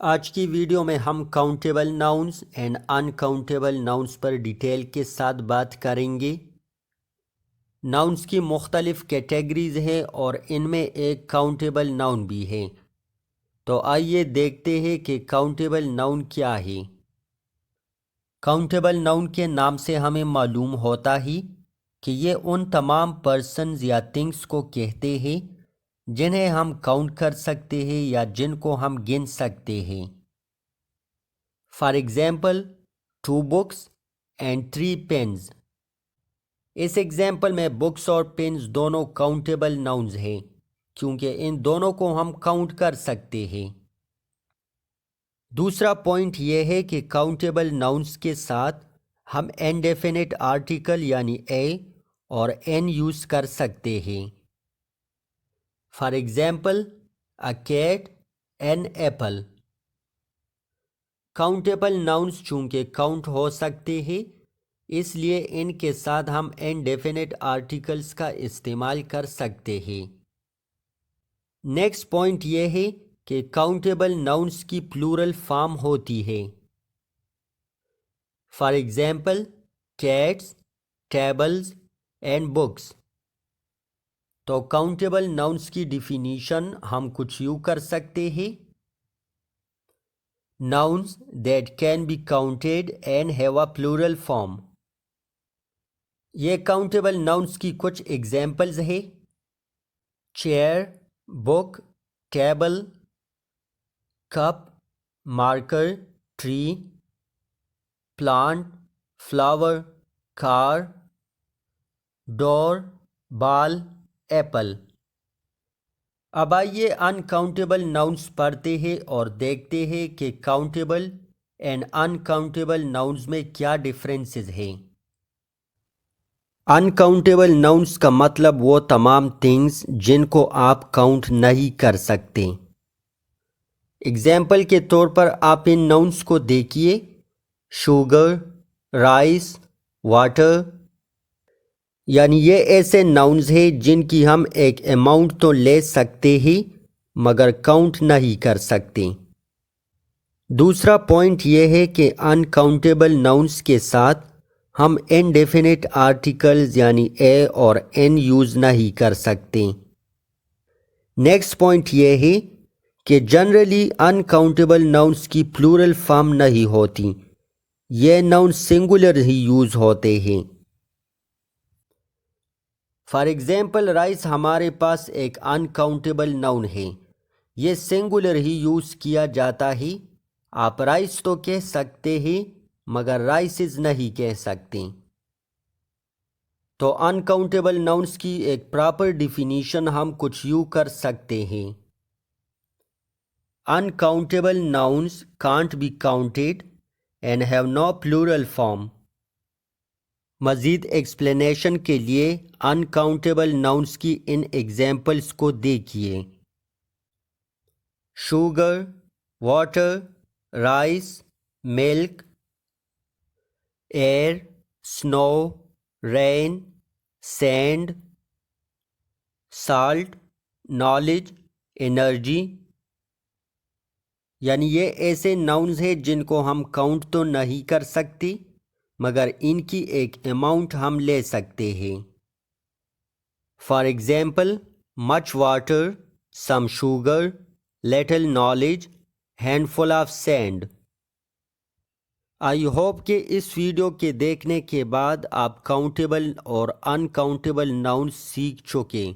آج کی ویڈیو میں ہم countable nouns and in countable nouns per detail کے ساتھ بات کریں گے۔ ناؤنز کی مختلف کیٹیگریز ہیں اور ان میں ایک کاؤنٹیبل ناؤن بھی ہے۔ تو آئیے دیکھتے ہیں کہ کاؤنٹیبل ناؤن کیا ہے۔ کاؤنٹیبل ناؤن کے نام سے ہمیں معلوم ہوتا ہے کہ یہ ان تمام پرسنز یا تھنگس کو کہتے ہیں جنہیں ہم کاؤنٹ کر سکتے ہیں یا جن کو ہم گن سکتے ہیں۔ For example 2 books and 3 pens۔ اس ایگزامپل میں بکس اور پینز دونوں کاؤنٹیبل ناؤنز ہیں کیونکہ ان دونوں کو ہم کاؤنٹ کر سکتے ہیں۔ دوسرا پوائنٹ یہ ہے کہ کاؤنٹیبل ناؤنز کے ساتھ ہم انڈیفینٹ آرٹیکل یعنی اے اور این یوز کر سکتے ہیں۔ For example a cat an apple۔ Countable nouns چونکہ کاؤنٹ ہو سکتے ہیں اس لیے ان کے ساتھ ہم انڈیفینٹ آرٹیکلز کا استعمال کر سکتے ہیں۔ نیکسٹ پوائنٹ یہ ہے کہ کاؤنٹیبل ناؤنز کی پلورل فارم ہوتی ہے۔ For example cats, tables and books. تو کاؤنٹیبل ناؤنز کی ڈیفینیشن ہم کچھ یوں کر سکتے ہیں۔ Nouns that can be counted and have a plural form۔ یہ کاؤنٹیبل ناؤنز کی کچھ ایگزامپلز ہیں۔ Chair, book, table, cup, marker, tree, plant, flower, car, door, ball, apple. اب آئیے ان کاؤنٹیبل ناؤنز پڑھتے ہیں اور دیکھتے ہیں کہ countable and in countable nouns میں کیا ڈفرینسز ہیں۔ ان کاؤنٹیبل ناؤنز کا مطلب وہ تمام تھنگز جن کو آپ کاؤنٹ نہیں کر سکتے۔ اگزامپل کے طور پر آپ ان ناؤنز کو دیکھیے، شوگر، رائس، واٹر، یعنی یہ ایسے ناؤنز ہیں جن کی ہم ایک اماؤنٹ تو لے سکتے ہیں مگر کاؤنٹ نہیں کر سکتے۔ دوسرا پوائنٹ یہ ہے کہ ان کاؤنٹیبل ناؤنز کے ساتھ ہم انڈیفینٹ آرٹیکلز یعنی اے اور این یوز نہیں کر سکتے۔ نیکسٹ پوائنٹ یہ ہے کہ جنرلی ان کاؤنٹیبل ناؤنز کی پلورل فارم نہیں ہوتی، یہ ناؤن سنگولر ہی یوز ہوتے ہیں۔ فار ایگزامپل رائس ہمارے پاس ایک ان کاؤنٹیبل ناؤن ہے، یہ سنگولر ہی یوز کیا جاتا ہے۔ آپ رائس تو کہہ سکتے ہیں مگر رائسز نہیں کہہ سکتے۔ تو ان کاؤنٹیبل ناؤنز کی ایک پراپر ڈیفینیشن ہم کچھ یوں کر سکتے ہیں۔ Uncountable nouns can't be counted and have no plural form۔ مزید ایکسپلینیشن کے لیے انکاؤنٹیبل ناؤنز کی ان ایگزامپلز کو دیکھیے۔ شوگر، واٹر، رائس، ملک، ایئر، سنو، رین، سینڈ، سالٹ، نالج، انرجی۔ یعنی یہ ایسے ناؤنز ہیں جن کو ہم کاؤنٹ تو نہیں کر سکتے مگر ان کی ایک اماؤنٹ ہم لے سکتے ہیں۔ For example much water, some sugar, little knowledge, handful of sand. I hope کہ اس ویڈیو کے دیکھنے کے بعد آپ کاؤنٹیبل اور ان کاؤنٹیبل ناؤنز سیکھ چکے۔